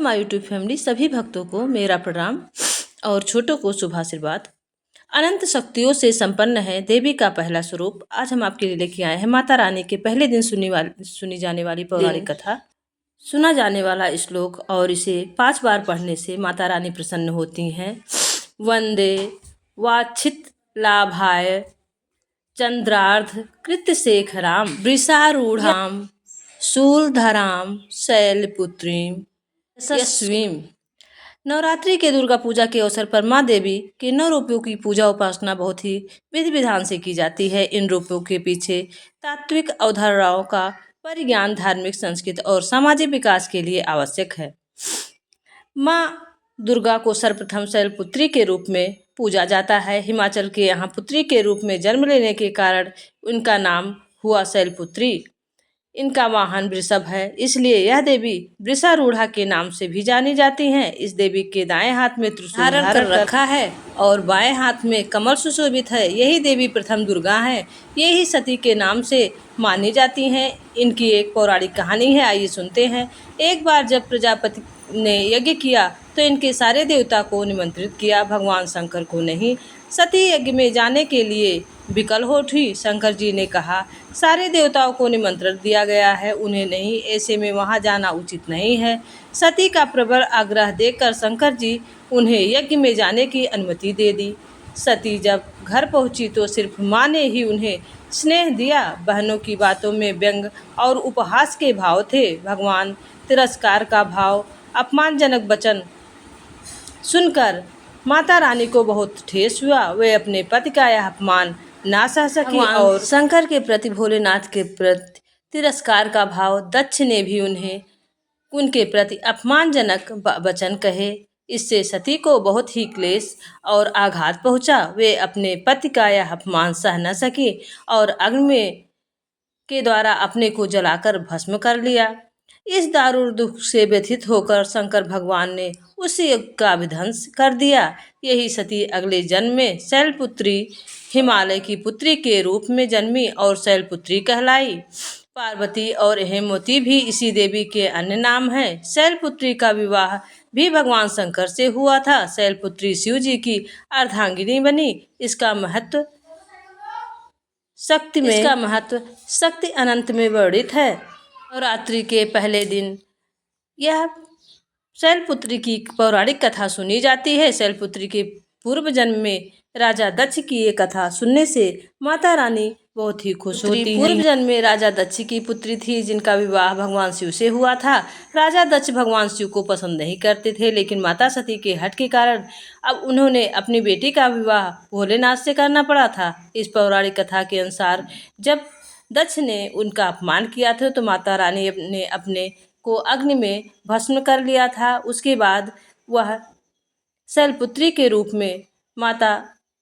My YouTube family, सभी भक्तों को मेरा प्रणाम और छोटों को शुभ आशीर्वाद। अनंत शक्तियों से संपन्न है देवी का पहला स्वरूप। आज हम आपके लिए लेके आए हैं माता रानी के पहले दिन सुनी जाने वाली पौराणिक कथा, सुना जाने वाला श्लोक, और इसे 5 बार पढ़ने से माता रानी प्रसन्न होती हैं। वंदे वाछित लाभाय चंद्रार्ध कृत्यशेखराम वृषारूढ़ाम शूलधराम शैलपुत्रीम यशस्वीम। नवरात्रि के दुर्गा पूजा के अवसर पर माँ देवी के 9 रूपों की पूजा उपासना बहुत ही विधि विधान से की जाती है। इन रूपों के पीछे तात्विक अवधारणाओं का परिज्ञान धार्मिक, संस्कृत और सामाजिक विकास के लिए आवश्यक है। माँ दुर्गा को सर्वप्रथम शैलपुत्री के रूप में पूजा जाता है। हिमाचल के यहाँ पुत्री के रूप में जन्म लेने के कारण उनका नाम हुआ शैलपुत्री। इनका वाहन वृषभ है, इसलिए यह देवी वृषारूढ़ा के नाम से भी जानी जाती हैं। इस देवी के दाएं हाथ में त्रिशूल धारण कर रखा है और बाएं हाथ में कमल सुशोभित है। यही देवी प्रथम दुर्गा है। यही सती के नाम से मानी जाती हैं। इनकी एक पौराणिक कहानी है, आइए सुनते हैं। एक बार जब प्रजापति ने यज्ञ किया तो इनके सारे देवता को निमंत्रित किया, भगवान शंकर को नहीं। सती यज्ञ में जाने के लिए विकल हो उठी। शंकर जी ने कहा, सारे देवताओं को निमंत्रण दिया गया है, उन्हें नहीं, ऐसे में वहां जाना उचित नहीं है। सती का प्रबल आग्रह देखकर शंकर जी उन्हें यज्ञ में जाने की अनुमति दे दी। सती जब घर पहुंची तो सिर्फ माँ ने ही उन्हें स्नेह दिया। बहनों की बातों में व्यंग और उपहास के भाव थे। भगवान तिरस्कार का भाव, अपमानजनक वचन सुनकर माता रानी को बहुत ठेस हुआ। वे अपने पति का यह अपमान ना सह सकी और शंकर के प्रति, भोलेनाथ के प्रति तिरस्कार का भाव, दक्ष ने भी उन्हें उनके प्रति अपमानजनक वचन कहे। इससे सती को बहुत ही क्लेश और आघात पहुंचा। वे अपने पति का यह अपमान सह न सकी और अग्नि में के द्वारा अपने को जलाकर भस्म कर लिया। इस दारुण दुख से व्यथित होकर शंकर भगवान ने उस यज्ञ का विध्वंस कर दिया। यही सती अगले जन्म में शैलपुत्री, हिमालय की पुत्री के रूप में जन्मी और शैलपुत्री कहलाई। पार्वती और हेमवती भी इसी देवी के अन्य नाम हैं। शैलपुत्री का विवाह भी भगवान शंकर से हुआ था। शैलपुत्री शिव जी की अर्धांगिनी बनी। इसका महत्व शक्ति अनंत में वर्णित है। नवरात्रि के पहले दिन यह शैलपुत्री की पौराणिक कथा सुनी जाती है। शैलपुत्री के पूर्व जन्म में राजा दक्ष की ये कथा सुनने से माता रानी बहुत ही खुश होती हैं। पूर्व जन्म में राजा दक्ष की पुत्री थी जिनका विवाह भगवान शिव से हुआ था। राजा दक्ष भगवान शिव को पसंद नहीं करते थे, लेकिन माता सती के हठ के कारण अब उन्होंने अपनी बेटी का विवाह भोलेनाथ से करना पड़ा था। इस पौराणिक कथा के अनुसार जब दक्ष ने उनका अपमान किया था तो माता रानी ने अपने को अग्नि में भस्म कर लिया था। उसके बाद वह शैलपुत्री के रूप में माता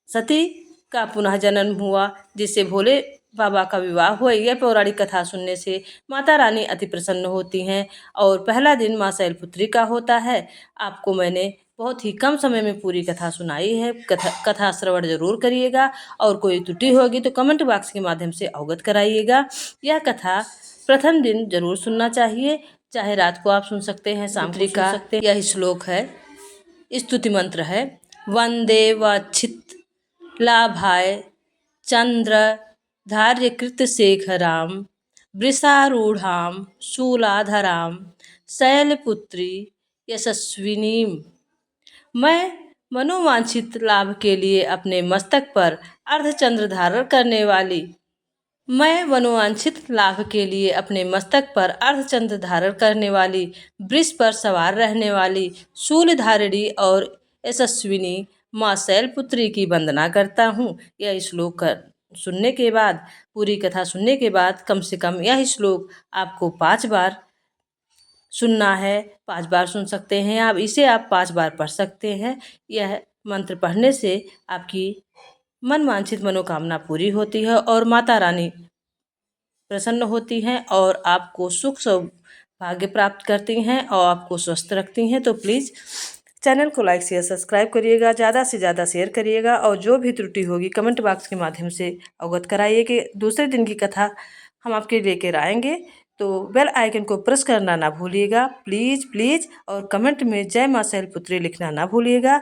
सती का पुनः जन्म हुआ, जिससे भोले बाबा का विवाह हुआ। यह पौराणिक कथा सुनने से माता रानी अति प्रसन्न होती हैं और पहला दिन माँ शैलपुत्री का होता है। आपको मैंने बहुत ही कम समय में पूरी कथा सुनाई है। कथा श्रवण जरूर करिएगा और कोई त्रुटि होगी तो कमेंट बॉक्स के माध्यम से अवगत कराइएगा। यह कथा प्रथम दिन जरूर सुनना चाहिए, चाहे रात को आप सुन सकते हैं, शाम को सुन सकते हैं। यह श्लोक है, स्तुति मंत्र है। वंदे वाछित लाभाय चंद्र धार्यकृत शेखराम वृषारूढ़ाम शूलाधराम शैलपुत्री यशस्विनीम। मैं मनोवांछित लाभ के लिए अपने मस्तक पर अर्धचंद्र धारण करने वाली वृष पर सवार रहने वाली शूलधारिणी और यशस्विनी माँ शैलपुत्री की वंदना करता हूँ। यह श्लोक सुनने के बाद, पूरी कथा सुनने के बाद कम से कम यह श्लोक आपको 5 बार सुनना है। 5 बार सुन सकते हैं आप इसे, आप 5 बार पढ़ सकते हैं। यह मंत्र पढ़ने से आपकी मनवांछित मनोकामना पूरी होती है और माता रानी प्रसन्न होती हैं और आपको सुख सौभाग्य प्राप्त करती हैं और आपको स्वस्थ रखती हैं। तो प्लीज़ चैनल को लाइक शेयर सब्सक्राइब करिएगा, ज़्यादा से ज़्यादा शेयर करिएगा और जो भी त्रुटि होगी कमेंट बॉक्स के माध्यम से अवगत कराइए कि दूसरे दिन की कथा हम आपके लेकर आएंगे। तो बेल आइकन को प्रेस करना ना भूलिएगा प्लीज़ प्लीज़, और कमेंट में जय माँ शैलपुत्री लिखना ना भूलिएगा।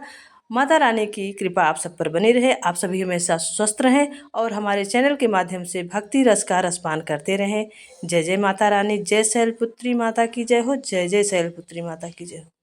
माता रानी की कृपा आप सब पर बनी रहे, आप सभी हमेशा स्वस्थ रहें और हमारे चैनल के माध्यम से भक्ति रस का रसपान करते रहें। जय जय माता रानी, जय शैलपुत्री माता की जय हो, जय जय शैलपुत्री माता की जय हो।